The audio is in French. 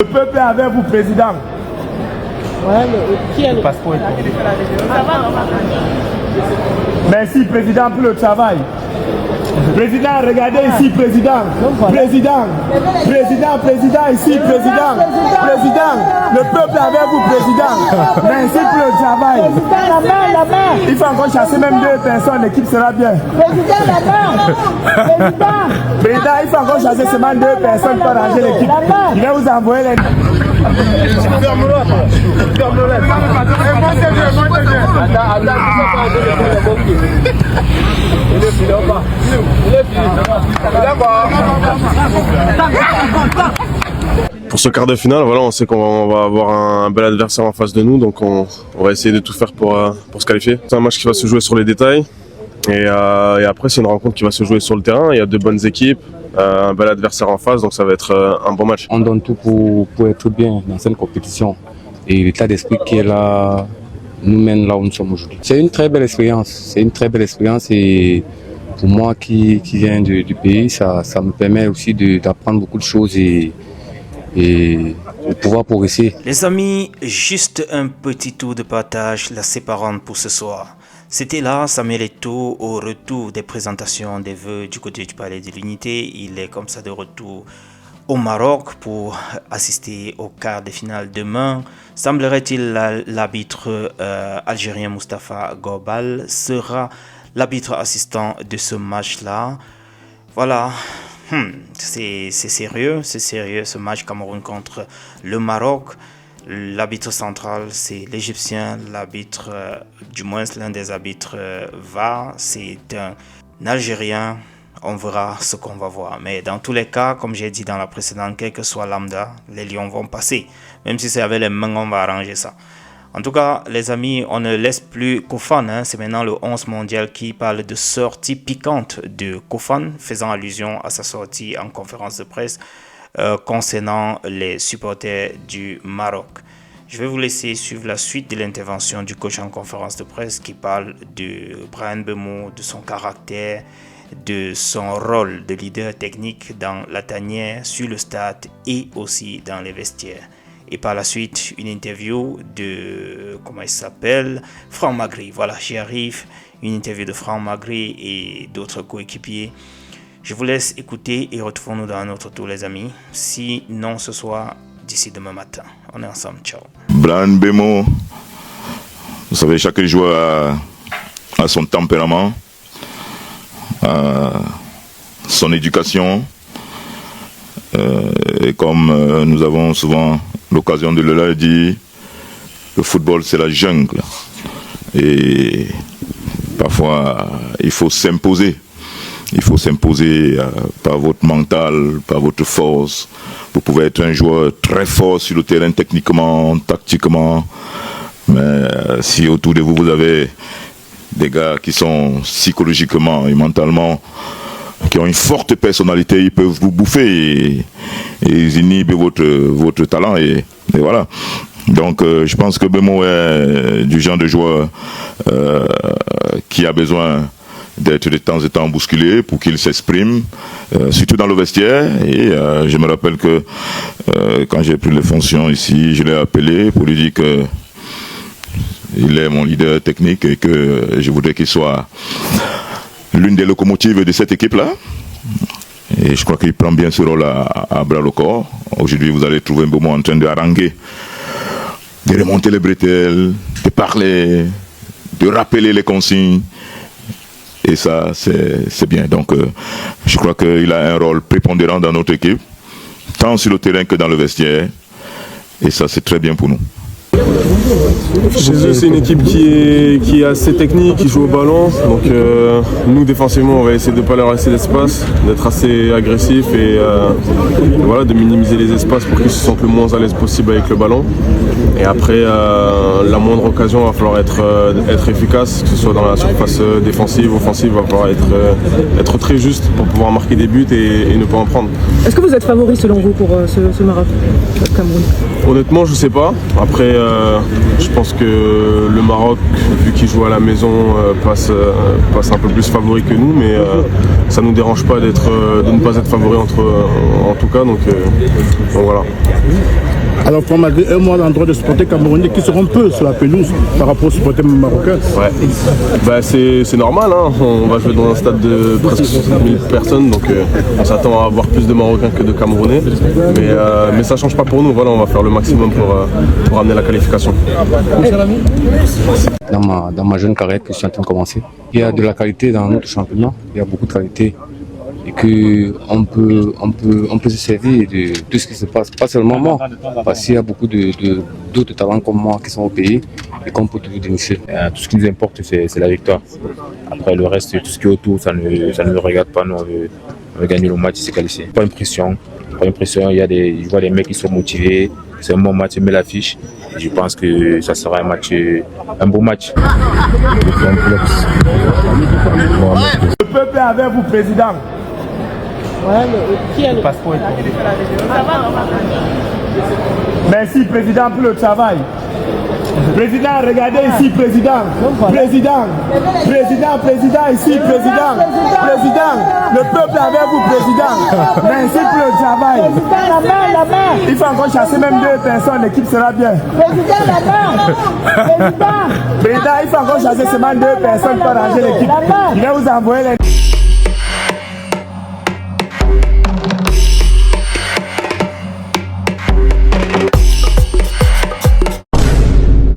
Le peuple est avec vous, président. Ouais, qui est le passeport? Merci, président, pour le travail. Président, regardez ici, président. Président, ici, président. Président, le peuple est avec vous, président. Merci pour le travail. La main. Il faut encore chasser même 2 personnes, l'équipe sera bien. Président, la main. Président, il faut encore chasser seulement 2 personnes pour ranger l'équipe. Je vais vous envoyer les... Pour ce quart de finale, voilà, on sait qu'on va avoir un bel adversaire en face de nous, donc on va essayer de tout faire pour se qualifier. C'est un match qui va se jouer sur les détails, et après c'est une rencontre qui va se jouer sur le terrain. Il y a 2 bonnes équipes, un bel adversaire en face, donc ça va être un bon match. On donne tout pour être bien dans cette compétition, et l'état d'esprit qui est là nous mène là où nous sommes aujourd'hui. C'est une très belle expérience, et pour moi qui viens du pays, ça me permet aussi d'apprendre beaucoup de choses et de pouvoir progresser. Les amis, juste un petit tour de partage la séparant pour ce soir. C'était là Samuel Eto'o au retour des présentations des vœux du côté du Palais de l'Unité. Il est comme ça de retour au Maroc pour assister au quart de finale demain. Semblerait-il l'arbitre algérien Moustapha Gorbal sera l'arbitre assistant de ce match-là. Voilà, c'est sérieux ce match Cameroun contre le Maroc. L'arbitre central, c'est l'Égyptien. L'arbitre, du moins l'un des arbitres VAR, c'est un Algérien. On verra ce qu'on va voir. Mais dans tous les cas, comme j'ai dit dans la précédente, quel que soit lambda, les Lions vont passer. Même si c'est avec les mains, on va arranger ça. En tout cas, les amis, on ne laisse plus Kofan. C'est maintenant le 11 mondial qui parle de sortie piquante de Kofan, faisant allusion à sa sortie en conférence de presse concernant les supporters du Maroc. Je vais vous laisser suivre la suite de l'intervention du coach en conférence de presse qui parle de Bryan Mbeumo, de son caractère, de son rôle de leader technique dans la tanière, sur le stade et aussi dans les vestiaires. Et par la suite, une interview de, Franck Magri. Voilà, j'y arrive, une interview de Franck Magri et d'autres coéquipiers. Je vous laisse écouter et retrouvons-nous dans un autre tour, les amis. Sinon, ce soir, d'ici demain matin. On est ensemble, ciao. Bryan Mbeumo, vous savez, chaque joueur a son tempérament, son éducation. Et comme nous avons souvent l'occasion de le dire, le football c'est la jungle. Et parfois il faut s'imposer. Il faut s'imposer par votre mental, par votre force. Vous pouvez être un joueur très fort sur le terrain techniquement, tactiquement. Mais si autour de vous, vous avez des gars qui sont psychologiquement et mentalement, qui ont une forte personnalité, ils peuvent vous bouffer et ils inhibent votre talent. Et voilà. Donc je pense que Mbeumo est du genre de joueur qui a besoin d'être de temps en temps bousculé pour qu'il s'exprime, surtout dans le vestiaire. Et je me rappelle que quand j'ai pris les fonctions ici, je l'ai appelé pour lui dire que il est mon leader technique et que je voudrais qu'il soit l'une des locomotives de cette équipe-là. Et je crois qu'il prend bien ce rôle à bras le corps. Aujourd'hui, vous allez trouver Mbeumo en train de haranguer, de remonter les bretelles, de parler, de rappeler les consignes. Et ça, c'est bien. Donc, je crois qu'il a un rôle prépondérant dans notre équipe, tant sur le terrain que dans le vestiaire. Et ça, c'est très bien pour nous. Chez eux, c'est une équipe qui est assez technique, qui joue au ballon. Donc nous, défensivement, on va essayer de ne pas leur laisser d'espace, d'être assez agressif et voilà, de minimiser les espaces pour qu'ils se sentent le moins à l'aise possible avec le ballon. Et après, la moindre occasion, il va falloir être efficace, que ce soit dans la surface défensive, offensive, il va falloir être très juste pour pouvoir marquer des buts et ne pas en prendre. Est-ce que vous êtes favori selon vous pour ce Maroc, Cameroun? Honnêtement, je ne sais pas. Après, Je pense que le Maroc, vu qu'il joue à la maison, passe un peu plus favori que nous, mais ça ne nous dérange pas de ne pas être favori en tout cas. Donc voilà. Alors, malgré un mois d'endroit de supporters camerounais qui seront peu sur la pelouse par rapport aux supporters marocains. Ouais, bah, c'est normal, hein. On va jouer dans un stade de presque 1000 personnes, donc on s'attend à avoir plus de Marocains que de Camerounais. Mais ça ne change pas pour nous, voilà, on va faire le maximum pour amener la qualification. Dans ma jeune carrière que je suis en train de commencer, il y a de la qualité dans notre championnat, il y a beaucoup de qualité. Et qu'on peut se servir de tout ce qui se passe, pas seulement moi, parce qu'il y a beaucoup d'autres talents comme moi qui sont au pays et qu'on peut toujours dénicher. Tout ce qui nous importe, c'est la victoire. Après le reste, tout ce qui est autour, ça ne nous regarde pas. Nous, on veut gagner le match, c'est qualifié. Pas d'impression. Je vois des mecs qui sont motivés. C'est un bon match, ils mettent l'affiche. Je pense que ça sera un beau match. Le peuple est avec vous, président. Merci, président, pour le travail. Président, regardez ici, président. Président, ici, président. Président, le peuple est avec vous, président. Merci pour le travail. La main. Il faut encore chasser même 2 personnes, l'équipe sera bien. Président, la main. Président, il faut encore chasser seulement 2 personnes pour ranger l'équipe. Je vais vous envoyer les...